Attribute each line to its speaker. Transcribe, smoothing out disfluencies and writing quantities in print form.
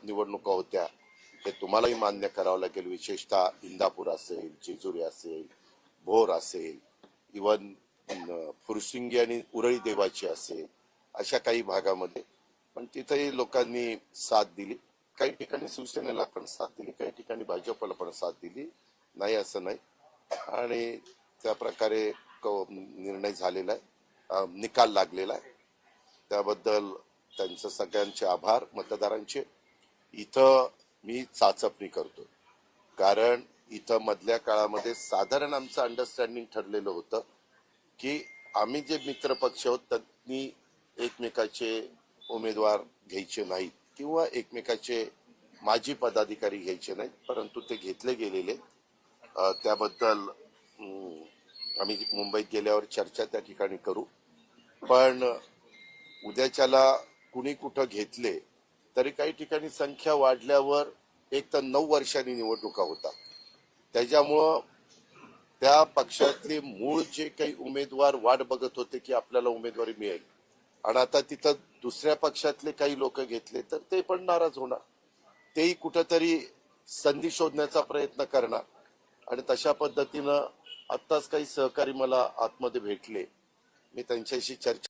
Speaker 1: निवडणुका होत्या हे तुम्हालाही मान्य करावं लागेल. विशेषतः इंदापूर असेल, जेजुरी असेल, भोर असेल, इवन फुरसिंगी आणि उरळी देवाची असेल, अशा काही भागामध्ये पण तिथेही लोकांनी साथ दिली. काही ठिकाणी शिवसेनेला पण साथ दिली, काही ठिकाणी भाजपला पण साथ दिली, नाही असं नाही. आणि त्या प्रकारे निर्णय झालेला आहे, निकाल लागलेला आहे. त्याबद्दल त्यांचं सगळ्यांचे आभार मतदारांचे. इथं मी चाचपणी करतो कारण इथं मधल्या काळामध्ये साधारण आमचं अंडरस्टँडिंग ठरलेलं होतं की आम्ही जे मित्र पक्ष आहोत त्यांनी एकमेकाचे उमेदवार घ्यायचे नाहीत किंवा एकमेकाचे माजी पदाधिकारी घ्यायचे नाहीत, परंतु ते घेतले गेलेले. त्याबद्दल आम्ही मुंबईत गेल्यावर चर्चा त्या ठिकाणी करू. पण उद्याच्याला कुणी कुठं घेतले तरी काही ठिकाणी संख्या वाढल्यावर एक तर 9 वर्षांनी निवडणुका होता, त्याच्यामुळं त्या पक्षातले मूळ जे काही उमेदवार वाट बघत होते की आपल्याला उमेदवारी मिळेल आणि आता तिथं दुसऱ्या पक्षातले काही लोक घेतले तर ते पण नाराज होणार, तेही कुठंतरी संधी शोधण्याचा प्रयत्न करणार. आणि तशा पद्धतीनं आत्ताच काही सहकारी मला आतमध्ये भेटले, मी त्यांच्याशी चर्चा